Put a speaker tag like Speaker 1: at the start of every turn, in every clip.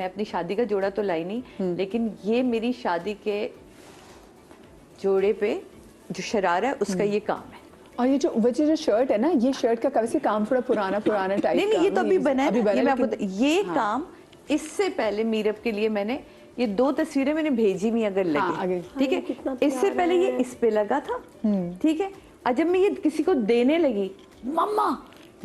Speaker 1: मैं अपनी शादी का जोड़ा तो लाई नहीं, लेकिन ये मेरी शादी के जोड़े पे जो शरारा है उसका ये काम है।
Speaker 2: और ये जो वैसे जो शर्ट है ना, ये शर्ट का वैसे काम थोड़ा पुराना टाइप का।
Speaker 1: नहीं, ये तो अभी बना है ना, ये मैं आपको ये
Speaker 2: हाँ।
Speaker 1: काम इससे पहले मीरब के लिए मैंने ये 2 तस्वीरें मैंने भेजी भी अगर लगे, ठीक है, इससे पहले ये इस पे लगा था, ठीक है। और जब मैं ये किसी को देने लगी, मम्मा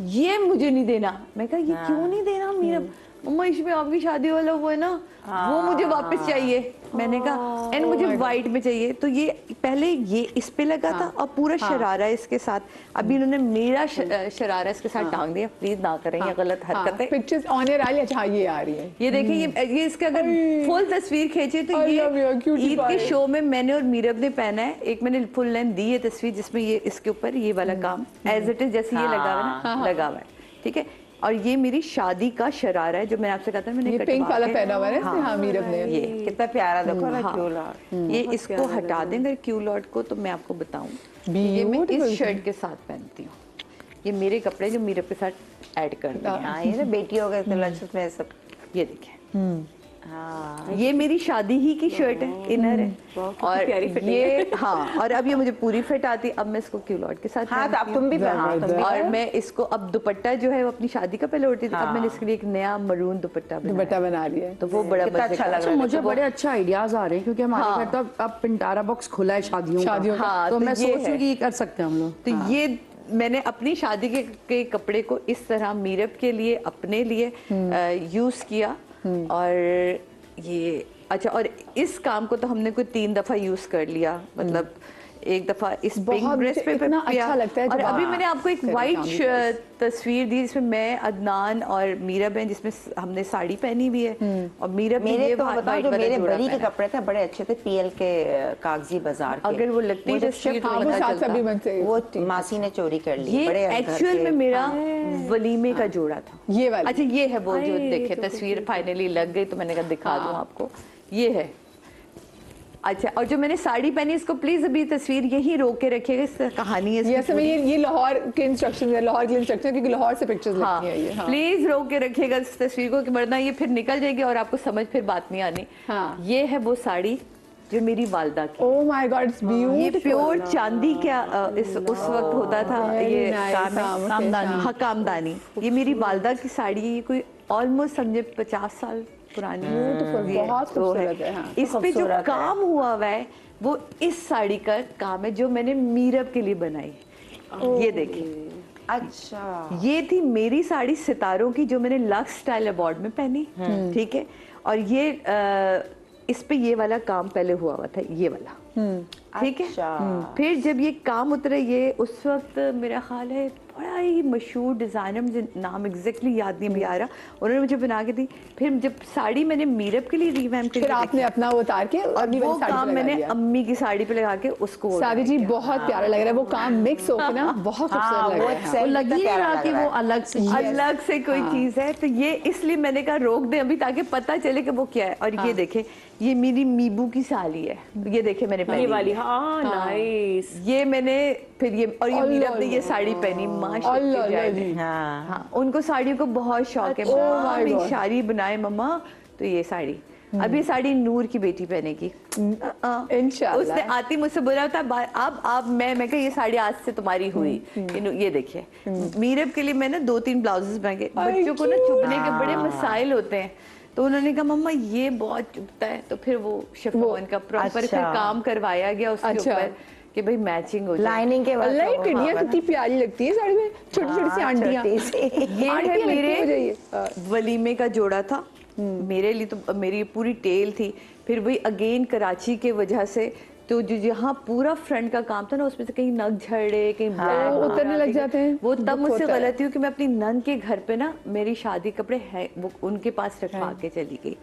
Speaker 1: ये मुझे नहीं देना, मैं कहा ये क्यों नहीं देना मीरब, मम्मा इसमें आपकी शादी वाला वो है ना, वो मुझे वापस चाहिए। मैंने कहा एंड मुझे वाइट में चाहिए। तो ये पहले ये इस पे लगा था और पूरा शरारा इसके साथ, अभी इन्होंने मेरा शरारा इसके साथ टांग दिया। प्लीज ना करें ये गलत हरकतें।
Speaker 2: पिक्चर्स ऑन एयर आ रही है। अच्छा ये आ रही है,
Speaker 1: ये देखिए, ये इसका अगर फुल तस्वीर खींचे तो ये ईद के शो में मैंने और मीरब ने पहना है। एक मैंने फुल लेंथ दी है तस्वीर जिसमें ये इसके ऊपर ये वाला काम एज इट इज जैसे ये लगा हुआ है ना, लगा हुआ है, ठीक है। और ये मेरी शादी का शरारा है जो मैंने आपसे कहा था मैंने
Speaker 2: पिंक वाला पहना हुआ है। हाँ मीरब ने,
Speaker 1: ये
Speaker 3: कितना प्यारा देखो ना क्यू लॉट।
Speaker 1: ये इसको हटा दें अगर क्यू लॉट को, तो मैं आपको बताऊं ये मैं इस शर्ट के साथ पहनती हूँ। ये मेरे कपड़े जो मीरब के साथ ऐड कर दिए।
Speaker 3: हाँ ये ना बेटियों के लंच में सब।
Speaker 1: ये देखें, हाँ ये मेरी शादी ही की शर्ट है, इनर है और ये हाँ, और अब ये मुझे पूरी फिट आती है। अब मैं इसको क्यूलॉट के साथ
Speaker 3: हाँ, तो अब तुम भी
Speaker 1: और मैं इसको अब दुपट्टा जो है वो अपनी शादी का पहले उड़ती थी, अब मैंने इसके लिए एक नया मरून दुपट्टा
Speaker 2: बना रही है,
Speaker 1: तो वो बड़ा
Speaker 3: अच्छा लग रहा है।
Speaker 4: मुझे बड़े अच्छे आइडियाज आ रहे हैं क्योंकि हमारे घर तो अब पिंटारा बॉक्स खुला है शादियों का, तो मैं सोच रही कर सकते हैं हम लोग।
Speaker 1: तो ये मैंने अपनी शादी के कपड़े को इस तरह मीरब के लिए अपने लिए यूज किया। और ये अच्छा, और इस काम को तो हमने कोई 3 दफा यूज कर लिया, मतलब एक दफा इस पिंक ड्रेस पे
Speaker 2: इतना अच्छा लगता है।
Speaker 1: और अभी मैंने आपको एक वाइट तस्वीर दी जिसमें मैं, अदनान और मीरब हैं, जिसमें हमने साड़ी पहनी हुई है और मीरब
Speaker 3: मेरे तो बताओ जो मेरे बड़ी के कपड़े थे बड़े अच्छे थे, पीएल के कागजी बाजार के।
Speaker 1: अगर वो लगती तस्वीर
Speaker 3: वो मासी ने चोरी कर ली।
Speaker 1: ये एक्चुअल में मेरा वलीमे का जोड़ा था,
Speaker 2: ये वाला।
Speaker 1: अच्छा ये है वो जो देखे तस्वीर फाइनली लग गई तो मैंने कहा दिखा दूं आपको, ये है। अच्छा, और जो मैंने साड़ी पहनी इसको प्लीज अभी तस्वीर यही रोक के रखिएगा, इस कहानी है
Speaker 2: ये लाहौर के इंस्ट्रक्शन है, लाहौर के इंस्ट्रक्शन क्योंकि लाहौर से पिक्चर्स लगती हैं ये। हाँ।
Speaker 1: प्लीज रोक के रखिएगा इस तस्वीर को, वरना ये फिर निकल जाएगी और आपको समझ फिर बात नहीं आनी।
Speaker 2: हाँ।
Speaker 1: ये है वो साड़ी जो मेरी वालदा की।
Speaker 2: ओह माय गॉड, इट्स ब्यूटीफुल।
Speaker 1: ये प्योर चांदी क्या उस वक्त होता था, ये कामदानी। ये मेरी वालदा की साड़ी है, ये कोई ऑलमोस्ट समझे 50 साल पुरानी।
Speaker 2: बहुत खूबसूरत है। हाँ।
Speaker 1: इस पे जो काम हुआ हुआ है वो इस साड़ी का काम है जो मैंने मीरब के लिए बनाई। ये देखिए,
Speaker 3: अच्छा
Speaker 1: ये थी मेरी साड़ी सितारों की जो मैंने लक्स स्टाइल अवार्ड में पहनी, ठीक है। और ये इस पे ये वाला काम पहले हुआ था, ये वाला, ठीक है। फिर जब ये काम उतरे, ये उस वक्त मेरा ख्याल है बड़ा ही मशहूर डिज़ाइनर, मुझे नाम एग्जैक्टली याद नहीं आ रहा, उन्होंने मुझे बना के दी। फिर जब साड़ी मैंने मीरब के लिए रिवैम्प की,
Speaker 2: फिर आपने अपना वो उतार के
Speaker 1: और वो काम मैंने अम्मी की साड़ी पे लगा के उसको।
Speaker 2: सादी जी बहुत प्यारा लग रहा है वो काम मिक्स होकर ना, बहुत खूबसूरत लग रहा है।
Speaker 4: लग ही नहीं रहा कि वो अलग से कोई
Speaker 1: चीज है। तो ये इसलिए मैंने कहा रोक दे अभी ताकि पता चले कि वो क्या है। और ये देखे, ये मेरी मीबू की साली है, ये देखे मैंने पहनी वाली।
Speaker 5: हाँ नाइस।
Speaker 1: ये मैंने फिर ये, और ये मीरब ने ये साड़ी पहनी माशाल्लाह। हाँ, उनको साड़ियों को बहुत शौक है, साड़ी बनाए मम्मा। तो ये साड़ी अब ये साड़ी नूर की बेटी पहनेगी इंशाल्लाह। उसने आती मुझसे बोला था अब मैं कहा ये साड़ी आज से तुम्हारी हुई। ये देखिए, मीरब के लिए मैंने 2-3 ब्लाउजेस बनाए। बच्चों को ना चुभने के बड़े मसाइल होते हैं, तो उन्होंने कहा मम्मा ये बहुत चुभता है, तो फिर वो शिफॉन का प्रॉपर फिर काम करवाया गया उसके ऊपर कि भाई मैचिंग हो जाए।
Speaker 3: लाइनिंग के बाद
Speaker 2: टिड्डियां कितनी प्यारी लगती है साड़ी में, छोटी-छोटी सी आंटियां।
Speaker 1: ये है मेरे वलीमे का जोड़ा था, मेरे लिए तो मेरी पूरी टेल थी। फिर वही अगेन कराची के वजह से तो जो यहाँ पूरा फ्रंट का काम था ना, उसमें से कहीं नग झड़े, कहीं
Speaker 2: उतरने लग जाते हैं।
Speaker 1: वो तब मुझसे गलती हुई कि मैं अपनी नन के घर पे ना मेरी शादी कपड़े हैं वो उनके पास रखवा के चली गई।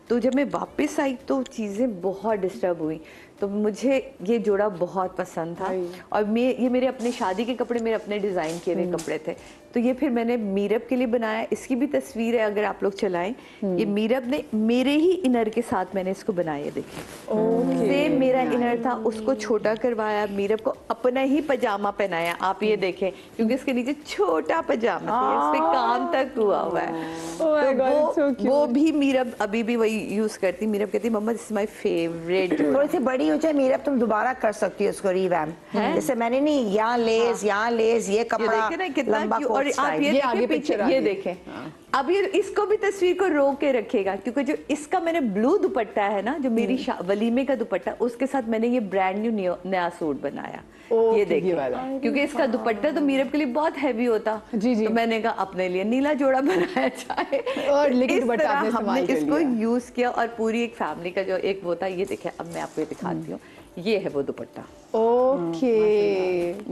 Speaker 1: तो जब मैं वापस आई तो चीज़ें बहुत डिस्टर्ब हुई। तो मुझे ये जोड़ा बहुत पसंद था और ये मेरे अपने शादी के कपड़े, मेरे अपने डिज़ाइन किए हुए कपड़े थे। तो ये फिर मैंने मीरब के लिए बनाया। इसकी भी तस्वीर है अगर आप लोग चलाएं। ये मीरब ने मेरे ही इनर के साथ मैंने इसको बनाया, देखिए सेम मेरा इनर था, उसको छोटा करवाया, मीरब को अपना ही पजामा पहनाया। आप ये देखें क्योंकि इसके नीचे छोटा पजामा है, इस पे काम तक हुआ हुआ है। तो वो भी मीरब अभी भी वही यूज करती। मीरब कहती मम्मा दिस इज माय फेवरेट।
Speaker 3: थोड़ी सी बड़ी हो जाए मीरब, तुम दोबारा कर सकती हो उसको रिवैम्प। जैसे मैंने नहीं, यहाँ लेस ये कपड़ा लंबा कोट
Speaker 1: और आप ये आगे पीछे ये देखें। अब ये इसको भी तस्वीर को रोक के रखेगा क्योंकि जो इसका मैंने ब्लू दुपट्टा है ना, जो मेरी वलीमे का दुपट्टा, उसके साथ मैंने ये ब्रांड न्यू नया सूट बनाया। ये देखिए क्योंकि इसका दुपट्टा तो मीरब के लिए बहुत हैवी होता, तो मैंने कहा अपने लिए नीला जोड़ा बनाया जाए। और लेकिन इस तरह हमने इसको यूज किया और पूरी एक फैमिली का जो एक वो था। ये देखिए अब मैं आपको ये दिखाती हूँ, ये है वो दुपट्टा।
Speaker 2: ओके,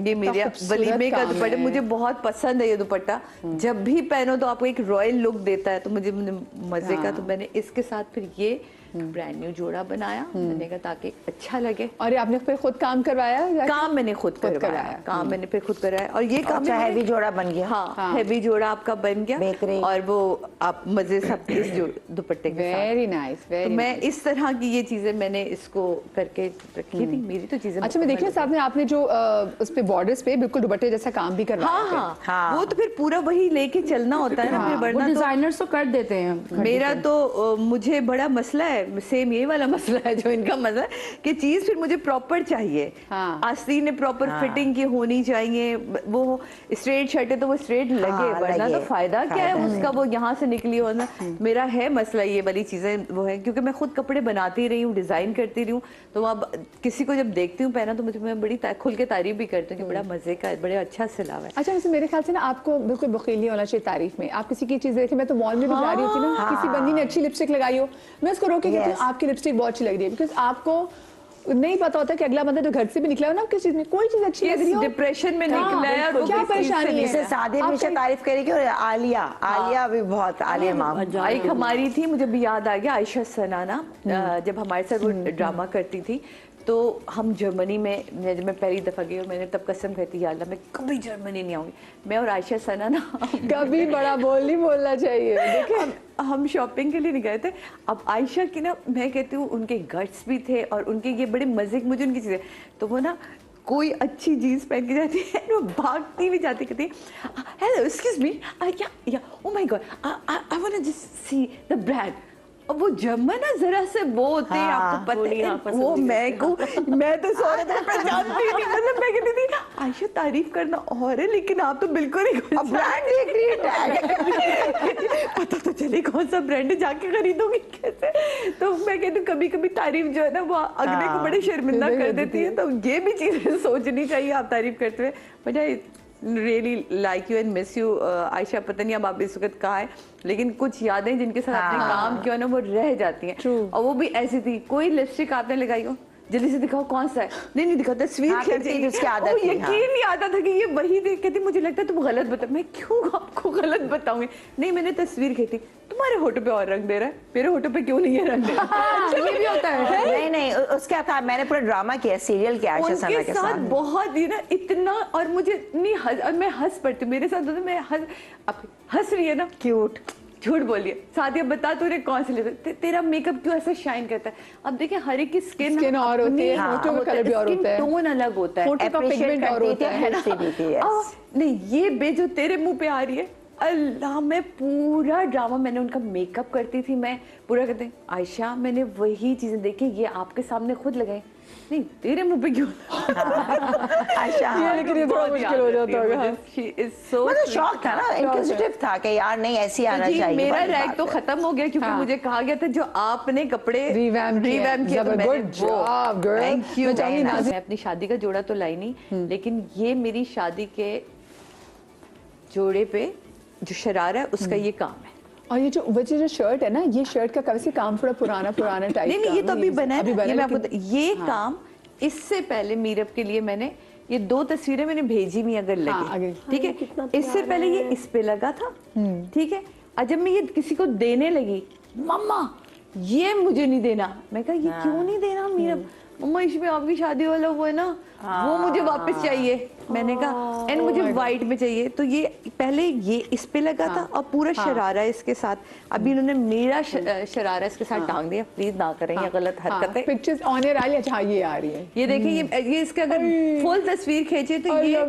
Speaker 1: ये मेरे वलीमे का दुपट्टा, मुझे बहुत पसंद है ये दुपट्टा। जब भी पहनो तो आपको एक रॉयल लुक देता है, तो मुझे मजे का। तो मैंने इसके साथ फिर ये ब्रांड न्यू जोड़ा बनाया, मैंने कहा ताकि अच्छा लगे।
Speaker 2: और आपने फिर खुद काम करवाया?
Speaker 1: काम मैंने खुद करवाया, काम मैंने फिर खुद कराया। और ये काम
Speaker 3: हैवी जोड़ा बन गया।
Speaker 1: हाँ, हैवी जोड़ा आपका बन गया। और वो आप मजे सब इस जो दुपट्टे के साथ।
Speaker 2: Very nice, very.
Speaker 1: तो मैं इस तरह की ये चीजें मैंने इसको करके रखी थी। मेरी तो चीजें
Speaker 2: अच्छा, मैं देखिए साहब ने आपने जो उस पे बॉर्डर्स पे बिल्कुल दुपट्टे जैसा काम भी करवाया।
Speaker 1: हाँ, वो तो फिर पूरा वही लेके चलना होता है ना, फिर वरना
Speaker 4: डिजाइनर्स तो कर देते हैं।
Speaker 1: मेरा तो मुझे बड़ा मसला है, सेम ये वाला मसला है जो इनका मसला है कि चीज फिर मुझे प्रॉपर चाहिए। आस्तीन ने प्रॉपर फिटिंग की होनी चाहिए। वो स्ट्रेट शर्ट है तो वो स्ट्रेट लगे, वरना तो फायदा क्या है उसका, वो यहाँ से निकली हो ना। मेरा है मसला ये वाली चीजें वो है, क्योंकि मैं खुद कपड़े बनाती रही हूँ, डिजाइन करती रही हूँ। तो अब किसी को जब देखती हूँ पहना तो मुझे, मैं बड़ी खुल के तारीफ भी करती हूँ कि बड़ा मजे का, बड़े अच्छा सिला हुआ है।
Speaker 2: अच्छा, वैसे मेरे ख्याल से ना आपको बिल्कुल बखील नहीं होना चाहिए तारीफ में। आप किसी की चीज देखें, मैं तो मॉल में भी जा रही होती ना, किसी बंदी ने अच्छी लिपस्टिक लगाई हो, मैं उसको रोक के कहती हूँ आपकी लिपस्टिक बहुत अच्छी लग रही है। बिकॉज आपको नहीं पता होता कि अगला बंदा जो घर से भी निकला हो ना, किस चीज में कोई चीज अच्छी लग रही हो,
Speaker 1: डिप्रेशन में निकला है और
Speaker 2: क्या परेशानी है।
Speaker 3: जैसे सादे हमेशा तारीफ करेगी। और आलिया भी बहुत, आलिया माम
Speaker 1: एक हमारी थी, मुझे भी याद आ गया, आयशा सनाना, जब हमारे साथ वो ड्रामा करती थी तो हम जर्मनी में, जब मैं पहली दफ़ा गई और मैंने तब कसम खाई थी या अल्लाह मैं कभी जर्मनी नहीं आऊँगी। मैं और आयशा सनाना
Speaker 2: कभी बड़ा बोल नहीं बोलना चाहिए। देखिए
Speaker 1: हम शॉपिंग के लिए नहीं गए थे। अब आयशा की ना, मैं कहती हूँ उनके गट्स भी थे और उनके ये बड़े मजे, मुझे उनकी चीज़ें, तो वो ना कोई अच्छी जीन्स पहन के जाती है, वो भागती भी जाती, कहती हेलो एक्सक्यूज मी, या oh my god, I want to just see the brand. अब वो जर्मन ना जरा से वो होते हैं, आपको पता है वो, मैं तो सौरभ को पहचानती नहीं, मतलब मैं कहती थी आयशा तारीफ करना और है, लेकिन आप तो बिल्कुल ही
Speaker 3: ब्रांड देख रही है,
Speaker 1: पता तो चले कौन सा ब्रांड जाके खरीदूंगी कैसे। तो मैं कहती हूँ कभी कभी तारीफ जो है ना वो अगले को बड़े शर्मिंदा कर देती है। तो ये भी चीजें सोचनी चाहिए आप तारीफ करते हुए। But I really like you and miss you Ayesha. पता नहीं अब आप इस वक्त कहाँ है, लेकिन कुछ यादें जिनके साथ आपने काम किया ना वो रह जाती हैं। और वो भी ऐसी थी, कोई लिपस्टिक आपने लगाई हो, जल्दी से दिखाओ कौन सा है, नहीं दिखाओ, तस्वीर खींची, उसकी आदत थी। यकीन नहीं आता था कि ये वही देख कहती मुझे लगता है तुम गलत बता। मैं क्यों आपको गलत बताऊंगी, नहीं मैंने तस्वीर खींची, तुम्हारे होठों पे और रंग दे रहा है, मेरे होठों पे क्यों नहीं है रंग दे रहा।
Speaker 2: ये भी होता है।
Speaker 3: नहीं उसका था, मैंने पूरा ड्रामा किया, सीरियल किया आयशा सना के साथ
Speaker 1: बहुत ही ना इतना, और मुझे नहीं और मैं हंस पड़ती, मेरे साथ होता मैं हंस रही है ना, क्यूट, झूठ बोलिए सादिया बता तूने कौन से लेते, तेरा मेकअप क्यों ऐसा शाइन करता है। अब देखिए हर एक की स्किन
Speaker 2: और होती है, होठों का कलर भी और होता है,
Speaker 1: टोन अलग होता है,
Speaker 2: होठों का पिगमेंट और होता है
Speaker 1: नहीं ये बे जो तेरे मुंह पे आ रही है, अल्लाह मैं पूरा ड्रामा मैंने उनका मेकअप करती थी, मैं पूरा कहते आयशा मैंने वही चीजें देखी, ये आपके सामने खुद लगाई, नहीं तेरे मुंह पे क्यों
Speaker 3: आयशा।
Speaker 2: लेकिन ये थोड़ा मुश्किल हो जाता होगा।
Speaker 3: मतलब शौक था ना, इंक्विजिटिव था कि यार नहीं ऐसी आना चाहिए।
Speaker 1: मेरा रैग तो खत्म हो गया क्योंकि मुझे कहा गया था जो आपने कपड़े
Speaker 2: रिवैम्प किया, good job girl,
Speaker 1: thank you. मैं अपनी शादी का जोड़ा तो लाई नहीं, लेकिन ये मेरी शादी के जोड़े पे जो शरारा है उसका ये काम है।
Speaker 2: और ये जो शर्ट है ना, ये शर्ट का वैसे काम थोड़ा पुराना टाइप का।
Speaker 1: नहीं ये तो अभी बना है, ये मैं आपको ये काम इससे पहले मीरब के लिए मैंने ये 2 तस्वीरें मैंने भेजी हुई अगर लगी, ठीक है, इससे पहले ये इस पे लगा था, ठीक है। और जब मैं ये किसी को देने लगी, मम्मा ये मुझे नहीं देना, मैं कहा ये क्यों नहीं देना मीरब, मम्मा इसमें आपकी शादी वाला वो है ना वो मुझे वापस चाहिए। मैंने कहा एंड मुझे वाइट में चाहिए, तो ये पहले ये इस पे लगा था और पूरा शरारा इसके साथ, अभी इन्होंने मेरा शरारा इसके साथ टांग दिया। प्लीज ना करें ये गलत हरकतें।
Speaker 2: पिक्चर्स ऑन एयर आ रही है? अच्छा ये आ रही है,
Speaker 1: ये देखिए, ये इसके अगर फुल तस्वीर खींचे तो ये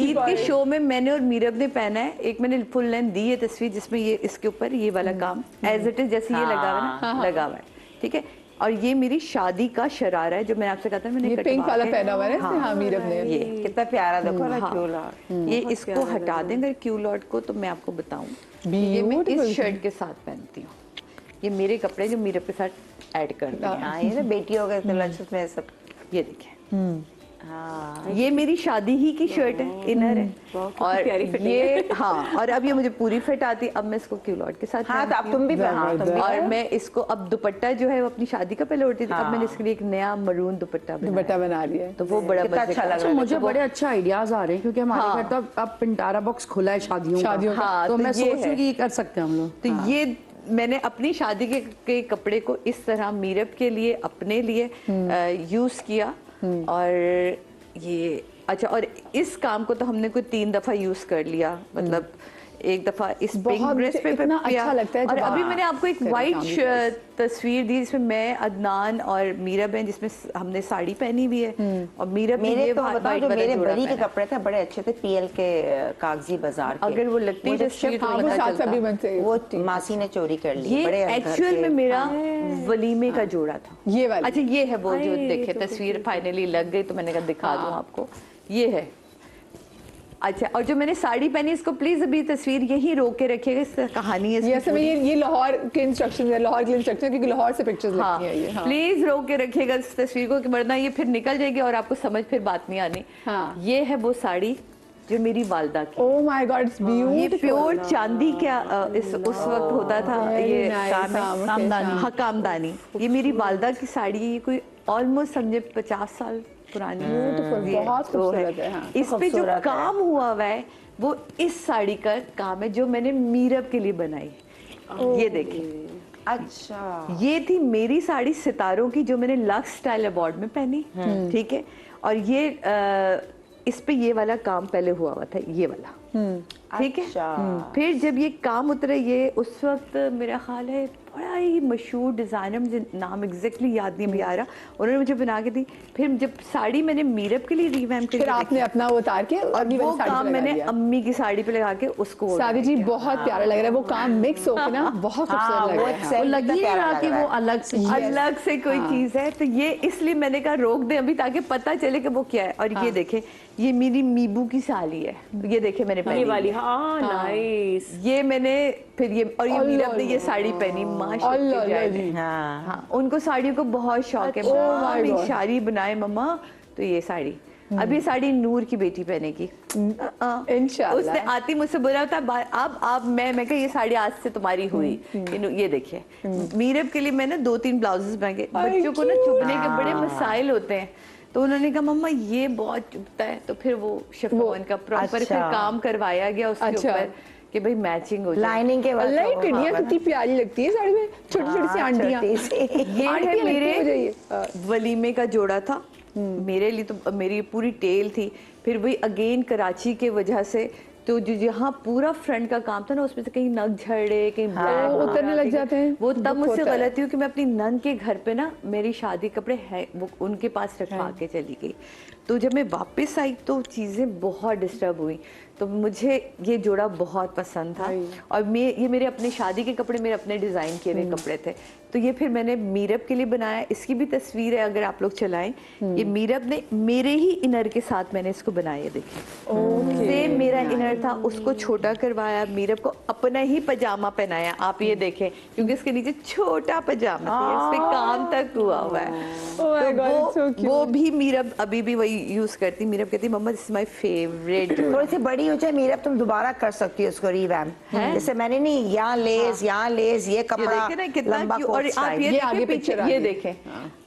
Speaker 1: ईद के शो में मैंने और मीरब ने पहना है। एक मैंने फुल लेंथ दी है तस्वीर जिसमें ये इसके ऊपर ये वाला काम एज इट इज जैसे ये लगा हुआ है ना, लगा हुआ है, ठीक है। और ये मेरी शादी का शरारा है जो मैंने आपसे कहा था, मैंने
Speaker 2: पिंक वाला पहना हुआ है। हाँ मीरब ने,
Speaker 3: ये कितना प्यारा देखो ना क्यूलॉट।
Speaker 1: ये इसको हटा दें अगर क्यूलॉट को, तो मैं आपको बताऊं ये मैं इस शर्ट के साथ पहनती हूँ। ये मेरे कपड़े जो मीरब के साथ ऐड कर दिए।
Speaker 3: हाँ ये ना बेटियों के लंच में सब।
Speaker 1: ये देखें, हाँ ये मेरी शादी ही की शर्ट है, इनर है और ये हाँ, और अब ये मुझे पूरी फिट आती। अब मैं इसको क्यूलॉट के साथ,
Speaker 3: हाँ तो अब तुम भी
Speaker 1: और मैं इसको अब दुपट्टा जो है वो अपनी शादी का पहले उड़ती थी, अब मैंने इसके लिए एक नया मरून दुपट्टा
Speaker 2: बना रही है,
Speaker 1: तो वो बड़ा
Speaker 3: अच्छा लग रहा है।
Speaker 4: मुझे बड़े अच्छे आइडियाज आ रहे हैं क्योंकि हमारे घर तो अब पिंटारा बॉक्स खुला है शादियों का, तो मैं सोच रही कर सकते हैं हम लोग।
Speaker 1: तो ये मैंने अपनी शादी के कपड़े को इस तरह मीरब के लिए अपने लिए यूज किया। और ये अच्छा, और इस काम को तो हमने कोई 3 दफा यूज कर लिया, मतलब एक दफा इस पिंक ड्रेस पे किया,
Speaker 2: अच्छा लगता है।
Speaker 1: और अभी मैंने आपको एक वाइट तस्वीर दी जिसमें मैं, अदनान और मीरब हैं, जिसमें हमने साड़ी पहनी हुई है और मीरब
Speaker 3: मेरे तो बताओ जो मेरे बड़ी के कपड़े थे बड़े अच्छे थे, पीएल के कागजी बाजार के।
Speaker 1: अगर वो लगती है
Speaker 3: वो मासी ने चोरी कर ली।
Speaker 1: ये एक्चुअल में मेरा वलीमे का जोड़ा था, ये वाला। अच्छा ये है वो जो देखे तस्वीर फाइनली लग गई, तो मैंने कहा दिखा दूं आपको, ये है। अच्छा, और जो मैंने साड़ी पहनी इसको प्लीज अभी तस्वीर यही रोक के रखिएगा, इस कहानी है
Speaker 2: ये लाहौर के इंस्ट्रक्शन है, लाहौर के इंस्ट्रक्शन, क्योंकि लाहौर से पिक्चर्स लगती है ये। हाँ।
Speaker 1: प्लीज रोक के रखिएगा इस तस्वीर को, वरना ये फिर निकल जाएगी और आपको समझ फिर बात नहीं आनी। हाँ। ये है वो साड़ी जो मेरी वालदा की।
Speaker 2: ओह माय गॉड, इट्स ब्यूटीफुल।
Speaker 1: ये प्योर चांदी क्या उस वक्त होता था, ये कामदानी। ये मेरी वालदा की साड़ी है, ये कोई ऑलमोस्ट समझे 50 साल पुरानी,
Speaker 2: बहुत खूबसूरत है। हाँ।
Speaker 1: इस पे जो काम हुआ है वो इस साड़ी का काम है जो मैंने मीरब के लिए बनाई। ये देखिए,
Speaker 3: अच्छा
Speaker 1: ये थी मेरी साड़ी सितारों की जो मैंने लक्स स्टाइल अवार्ड में पहनी, ठीक है। और ये इस पे ये वाला काम पहले हुआ था, ये वाला, ठीक है। फिर जब ये काम उतरे, ये उस वक्त मेरा ख्याल है बड़ा ही मशहूर डिजाइनर, मुझे नाम एग्जैक्टली याद नहीं भी आ रहा, उन्होंने मुझे बना के दी। फिर जब साड़ी मैंने मीरब के लिए रिवैम्प की,
Speaker 2: फिर आपने अपना वो उतार के
Speaker 1: और वो काम मैंने अम्मी की साड़ी पे लगा के उसको।
Speaker 2: सादी जी बहुत प्यारा लग रहा है, वो काम मिक्स होकर ना बहुत खूबसूरत लग रहा है।
Speaker 4: लगी रहा कि वो अलग
Speaker 1: से कोई चीज है, तो ये इसलिए मैंने कहा रोक दे अभी ताकि पता चले कि वो क्या है। और ये देखे, ये मेरी मीबू की साली है, ये देखे मैंने पहनी वाली।
Speaker 5: हाँ नाइस।
Speaker 1: ये मैंने फिर ये, और ये मीरब ने ये साड़ी पहनी माशाल्लाह। हाँ, उनको साड़ियों को बहुत शौक है, मम्मा शादी बनाए मम्मा, तो ये साड़ी अब ये साड़ी नूर की बेटी पहनेगी इंशाल्लाह। उसने आती मुझसे बोला था अब मैं कहा ये साड़ी आज से तुम्हारी हुई। ये देखिए, मीरब के लिए मैंने 2-3 ब्लाउजेस बनाए। बच्चों को ना चुभने के बड़े मसाइल होते हैं, तो उन्होंने कहा मम्मा ये बहुत चुभता है, तो फिर वो शिफॉन का प्रॉपर फिर काम करवाया गया उसके ऊपर कि भाई मैचिंग हो जाए।
Speaker 3: लाइनिंग के बाद
Speaker 2: कड़ियाँ कितनी प्यारी लगती है साड़ी में, छोटी छोटी सी आंटियाँ।
Speaker 1: ये है मेरे वलीमे का जोड़ा था, मेरे लिए तो मेरी पूरी टेल थी। फिर वही अगेन कराची के वजह से तो जो यहाँ पूरा फ्रंट का काम था ना, उसमें से कहीं नग झड़े, कहीं
Speaker 2: उतरने लग जाते हैं।
Speaker 1: वो तब मुझसे गलती हुई कि मैं अपनी नन के घर पे ना मेरी शादी कपड़े है वो उनके पास रखवा के चली गई। तो जब मैं वापस आई तो चीज़ें बहुत डिस्टर्ब हुई। तो मुझे ये जोड़ा बहुत पसंद था, और ये मेरे अपने शादी के कपड़े, मेरे अपने डिज़ाइन किए हुए कपड़े थे। तो ये फिर मैंने मीरब के लिए बनाया। इसकी भी तस्वीर है, अगर आप लोग चलाएं। ये मीरब ने मेरे ही इनर के साथ मैंने इसको बनाया, देखिए सेम मेरा इनर था, उसको छोटा करवाया, मीरब को अपना ही पजामा पहनाया। आप ये देखें, क्योंकि इसके नीचे छोटा पजामा था, इस पे काम तक हुआ हुआ है। तो वो भी मीरब अभी भी वही यूज करती। मीरब कहती मम्मा दिस इज माय फेवरेट।
Speaker 3: थोड़ी सी बड़ी हो जाए मीरब, तुम दोबारा कर सकती हो उसको रिवैम्प। जैसे मैंने नहीं, यहाँ लेस ये कपड़ा लंबा,
Speaker 1: और आप ये आगे पिक्चर ये देखें।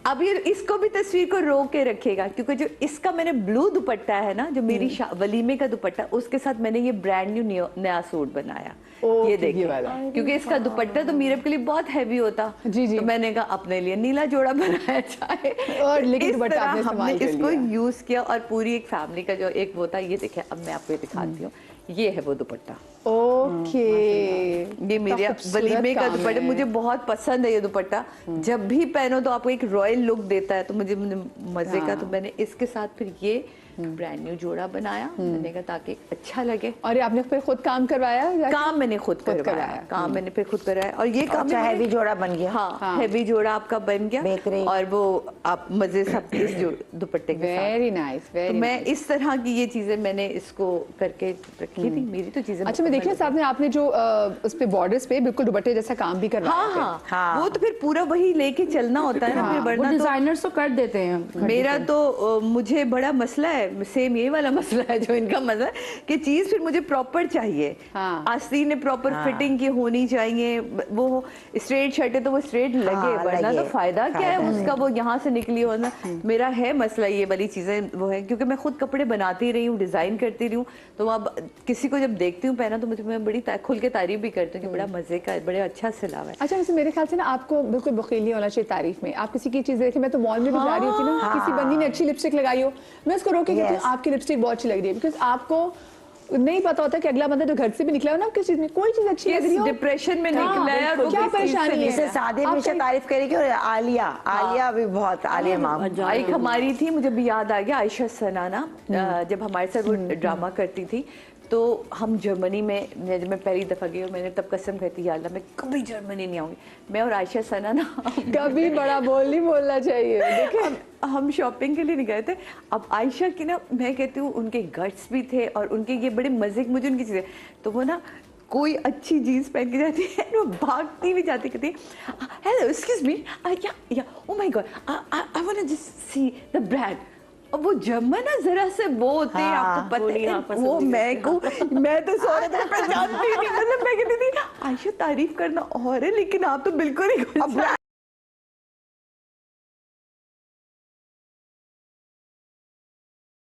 Speaker 1: अब ये इसको भी तस्वीर को रोक के रखेगा, क्योंकि जो इसका मैंने ब्लू दुपट्टा है ना, जो मेरी वलीमे का दुपट्टा, उसके साथ मैंने ये ब्रांड न्यू नया सूट बनाया। ये देखिए, क्योंकि इसका दुपट्टा तो मीरब के लिए बहुत हैवी होता, तो मैंने कहा अपने लिए नीला जोड़ा बनाया जाए।
Speaker 2: और लेकिन
Speaker 1: हमने इसको यूज चूज किया और पूरी एक फैमिली का जो एक वो था, ये देखिए अब मैं आपको ये दिखाती हूँ, ये है वो दुपट्टा।
Speaker 2: ओके,
Speaker 1: ये मेरे वलीमे का दुपट्टा, मुझे बहुत पसंद है ये दुपट्टा। जब भी पहनो तो आपको एक रॉयल लुक देता है, तो मुझे मजे का। तो मैंने इसके साथ फिर ये ब्रांड न्यू जोड़ा बनाया, मैंने कहा ताकि अच्छा लगे।
Speaker 2: और ये आपने फिर खुद काम करवाया?
Speaker 1: काम मैंने खुद करवाया, काम मैंने फिर खुद कराया। और ये काम
Speaker 3: हैवी जोड़ा बन गया।
Speaker 1: हाँ, हैवी जोड़ा आपका बन गया, और वो आप मजे सब इस जो दुपट्टे के साथ।
Speaker 2: Very nice, very.
Speaker 1: तो मैं इस तरह की ये चीजें मैंने इसको करके रखी थी, मेरी तो चीजें।
Speaker 2: अच्छा, मैं देखिए साथ में आपने जो उस पे बॉर्डर्स पे बिल्कुल दुपट्टे जैसा काम भी करवाया।
Speaker 1: हाँ, वो तो फिर पूरा वही लेके चलना होता है ना, फिर वरना
Speaker 4: डिजाइनर्स तो कर देते हैं।
Speaker 1: मेरा तो मुझे बड़ा मसला है, सेम ये वाला मसला है जो इनका मसला है कि चीज फिर मुझे प्रॉपर चाहिए। आस्तीन ने प्रॉपर फिटिंग की होनी चाहिए। वो स्ट्रेट शर्ट है तो वो स्ट्रेट लगे, वरना तो फायदा क्या है उसका, वो यहाँ से निकली हो ना। मेरा है मसला ये वाली चीजें वो है, क्योंकि मैं खुद कपड़े बनाती रही हूँ, डिजाइन करती रही हूँ, तो अब किसी को जब देखती हूँ पहना तो मुझे, मैं बड़ी खुल के तारीफ भी करती हूँ कि बड़ा मजे का, बड़े अच्छा सिलावा है।
Speaker 2: अच्छा, वैसे मेरे ख्याल से ना आपको बिल्कुल बखील नहीं होना चाहिए तारीफ में। आप किसी की चीज देखें, मैं तो मॉल में भी जा रही होती ना, किसी बंदी ने अच्छी लिपस्टिक लगाई हो, मैं उसको रोक के कहती हूँ आपकी लिपस्टिक बहुत अच्छी लग रही है, बिकॉज आपको नहीं पता होता कि अगला बंदा जो घर से भी निकला हो ना, किस चीज में कोई चीज अच्छी लग रही हो,
Speaker 1: डिप्रेशन में निकला है और
Speaker 2: क्या परेशानी है।
Speaker 3: सादे हमेशा तारीफ करेगी। और आलिया भी बहुत, आलिया माम
Speaker 1: एक हमारी थी, मुझे भी याद आ गया, आयशा सनाना, जब हमारे साथ वो ड्रामा करती थी, तो हम जर्मनी में, जब मैं पहली दफ़ा गई और मैंने तब कसम खाई थी, अल्लाह मैं कभी जर्मनी नहीं आऊँगी। मैं और आयशा सनाना
Speaker 2: कभी बड़ा बोल नहीं बोलना चाहिए। देखिए
Speaker 1: हम शॉपिंग के लिए नहीं गए थे। अब आयशा की ना, मैं कहती हूँ उनके गट्स भी थे और उनके ये बड़े मजे, मुझे उनकी चीज़ें, तो वो ना कोई अच्छी जीन्स पहन के जाती है, वो भागती भी जाती, कहती हेलो एक्सक्यूज मी, या oh my god, I want to just see the brand. अब वो जर्मन ना जरा से वो होते हैं, आपको पता है वो, मैं तो सोने तक पहचानती नहीं, मतलब मैं कहती थी आयशा तारीफ करना और है, लेकिन आप तो बिल्कुल ही